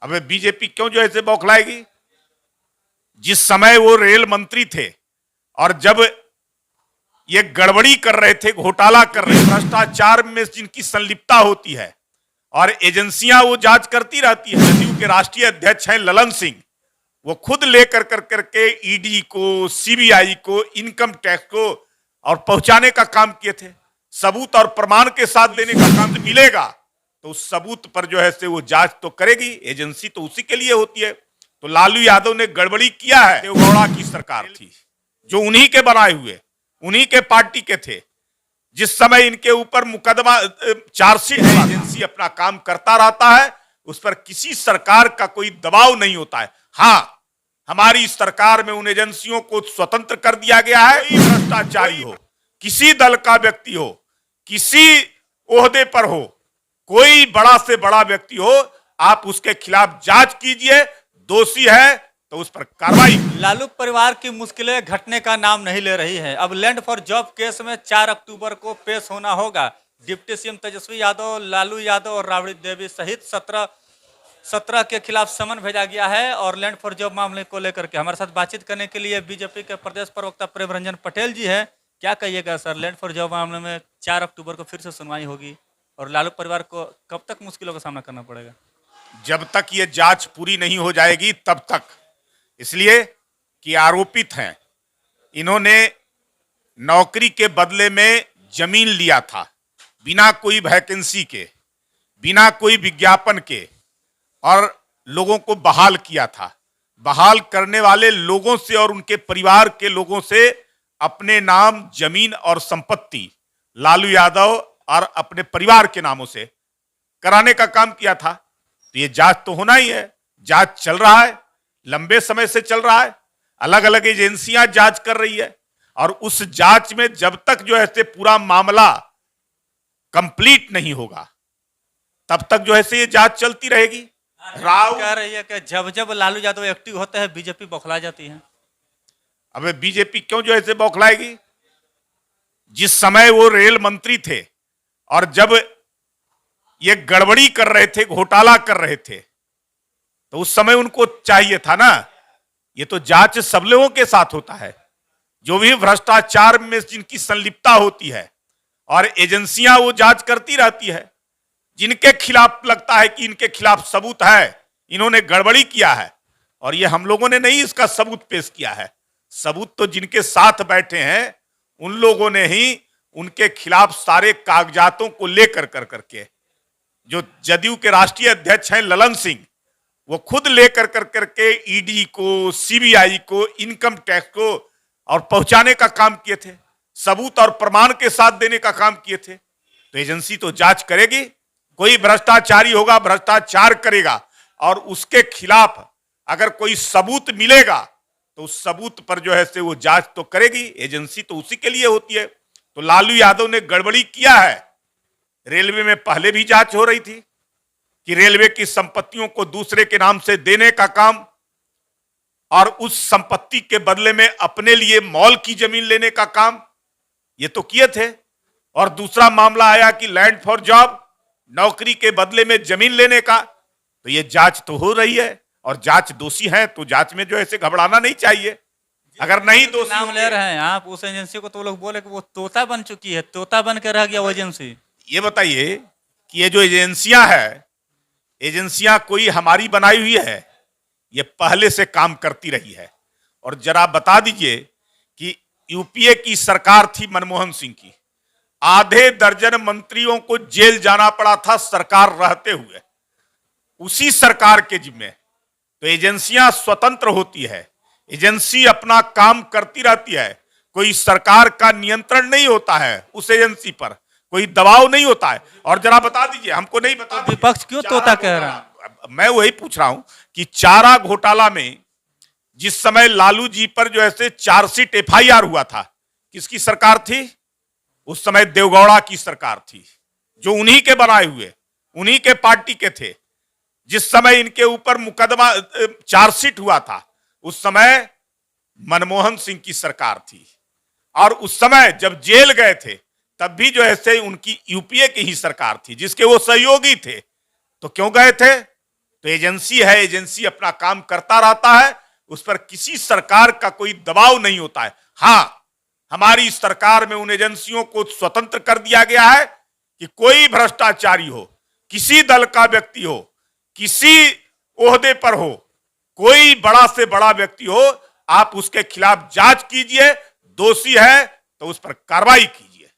अब बीजेपी क्यों जो ऐसे बौखलाएगी? जिस समय वो रेल मंत्री थे और जब ये गड़बड़ी कर रहे थे, घोटाला कर रहे थे, भ्रष्टाचार में जिनकी संलिप्तता होती है और एजेंसियां वो जांच करती रहती है। जदयू के राष्ट्रीय अध्यक्ष हैं ललन सिंह, वो खुद लेकर करके ईडी को, सीबीआई को, इनकम टैक्स को और पहुंचाने का काम किए थे। सबूत और प्रमाण के साथ देने का काम मिलेगा तो उस सबूत पर जो है से वो जांच तो करेगी। एजेंसी तो उसी के लिए होती है। तो लालू यादव ने गड़बड़ी किया है। देवगौड़ा की सरकार थी जो उन्हीं के बनाए हुए, उन्हीं के पार्टी के थे। जिस समय इनके ऊपर मुकदमा चार्जशीट, एजेंसी अपना काम करता रहता है, उस पर किसी सरकार का कोई दबाव नहीं होता है। हाँ, हमारी सरकार में उन एजेंसियों को स्वतंत्र कर दिया गया है। भ्रष्टाचारी हो, किसी दल का व्यक्ति हो, किसी ओहदे पर हो, कोई बड़ा से बड़ा व्यक्ति हो, आप उसके खिलाफ जांच कीजिए, दोषी है तो उस पर कार्रवाई। लालू परिवार की मुश्किलें घटने का नाम नहीं ले रही है। अब लैंड फॉर जॉब केस में 4 अक्टूबर को पेश होना होगा। डिप्टी सीएम तेजस्वी यादव, लालू यादव और राबड़ी देवी सहित 17 के खिलाफ समन भेजा गया है। और लैंड फॉर जॉब मामले को लेकर के हमारे साथ बातचीत करने के लिए बीजेपी के प्रदेश प्रवक्ता प्रेम रंजन पटेल जी है। क्या कहिएगा सर, लैंड फॉर जॉब मामले में 4 अक्टूबर को फिर से सुनवाई होगी और लालू परिवार को कब तक मुश्किलों का सामना करना पड़ेगा? जब तक ये जांच पूरी नहीं हो जाएगी तब तक। इसलिए कि आरोपित हैं, इन्होंने नौकरी के बदले में जमीन लिया था, बिना कोई वैकेंसी के, बिना कोई विज्ञापन के, और लोगों को बहाल किया था। बहाल करने वाले लोगों से और उनके परिवार के लोगों से अपने नाम जमीन और संपत्ति लालू यादव और अपने परिवार के नामों से कराने का काम किया था। तो ये जांच तो होना ही है। जांच चल रहा है, लंबे समय से चल रहा है, अलग अलग एजेंसियां जांच कर रही है और उस जांच में जब तक जो है से पूरा मामला कंप्लीट नहीं होगा तब तक जो है से ये जांच चलती रहेगी। राव कह रही है कि जब जब लालू यादव एक्टिव होते हैं बीजेपी बौखला जाती है। अब बीजेपी क्यों जो ऐसे बौखलाएगी? जिस समय वो रेल मंत्री थे और जब ये गड़बड़ी कर रहे थे, घोटाला कर रहे थे, तो उस समय उनको चाहिए था ना। ये तो जांच सब लोगों के साथ होता है, जो भी भ्रष्टाचार में जिनकी संलिप्तता होती है और एजेंसियां वो जांच करती रहती है। जिनके खिलाफ लगता है कि इनके खिलाफ सबूत है, इन्होंने गड़बड़ी किया है, और ये हम लोगों ने नहीं इसका सबूत पेश किया है। सबूत तो जिनके साथ बैठे हैं उन लोगों ने ही उनके खिलाफ सारे कागजातों को लेकर करके, जो जदयू के राष्ट्रीय अध्यक्ष हैं ललन सिंह, वो खुद लेकर करके ईडी को, सीबीआई को, इनकम टैक्स को और पहुंचाने का काम किए थे। सबूत और प्रमाण के साथ देने का काम किए थे। तो एजेंसी तो जांच करेगी। कोई भ्रष्टाचारी होगा, भ्रष्टाचार करेगा और उसके खिलाफ अगर कोई सबूत मिलेगा तो उस सबूत पर जो है से वो जांच तो करेगी। एजेंसी तो उसी के लिए होती है। तो लालू यादव ने गड़बड़ी किया है। रेलवे में पहले भी जांच हो रही थी कि रेलवे की संपत्तियों को दूसरे के नाम से देने का काम और उस संपत्ति के बदले में अपने लिए मॉल की जमीन लेने का काम ये तो किए थे। और दूसरा मामला आया कि लैंड फॉर जॉब, नौकरी के बदले में जमीन लेने का। तो ये जांच तो हो रही है और जांच दोषी है तो जांच में जो है घबराना नहीं चाहिए। अगर नहीं दोषी नाम ले रहे हैं आप उस एजेंसी को, तो लोग बोले कि वो तोता बन चुकी है, तोता बन के रह गया वो एजेंसी। ये बताइए कि ये जो एजेंसियां है, एजेंसियां कोई हमारी बनाई हुई है? ये पहले से काम करती रही है। और जरा बता दीजिए कि यूपीए की सरकार थी मनमोहन सिंह की, आधे दर्जन मंत्रियों को जेल जाना पड़ा था सरकार रहते हुए, उसी सरकार के जिम्मे। तो एजेंसियां स्वतंत्र होती है, एजेंसी अपना काम करती रहती है। कोई सरकार का नियंत्रण नहीं होता है उस एजेंसी पर, कोई दबाव नहीं होता है। और जरा बता दीजिए, हमको नहीं बता, तो विपक्ष क्यों तोता कह रहा है? मैं वही पूछ रहा हूं कि चारा घोटाला में जिस समय लालू जी पर जो है चार्जशीट एफआईआर हुआ था, किसकी सरकार थी? उस समय देवगौड़ा की सरकार थी, जो उन्हीं के बनाए हुए, उन्हीं के पार्टी के थे। जिस समय इनके ऊपर मुकदमा चार्जशीट हुआ था उस समय मनमोहन सिंह की सरकार थी। और उस समय जब जेल गए थे तब भी जो है उनकी यूपीए की ही सरकार थी जिसके वो सहयोगी थे। तो क्यों गए थे? तो एजेंसी है, एजेंसी अपना काम करता रहता है, उस पर किसी सरकार का कोई दबाव नहीं होता है। हां, हमारी सरकार में उन एजेंसियों को स्वतंत्र कर दिया गया है कि कोई भ्रष्टाचारी हो, किसी दल का व्यक्ति हो, किसी ओहदे पर हो, कोई बड़ा से बड़ा व्यक्ति हो, आप उसके खिलाफ जांच कीजिए, दोषी है तो उस पर कार्रवाई कीजिए।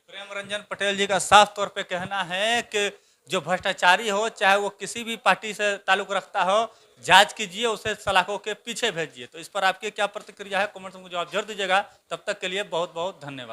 प्रेम रंजन पटेल जी का साफ तौर पे कहना है कि जो भ्रष्टाचारी हो, चाहे वो किसी भी पार्टी से ताल्लुक रखता हो, जांच कीजिए, उसे सलाखों के पीछे भेजिए। तो इस पर आपकी क्या प्रतिक्रिया है, कमेंट्स में मुझे जवाब जरूर दीजिएगा। तब तक के लिए बहुत बहुत धन्यवाद।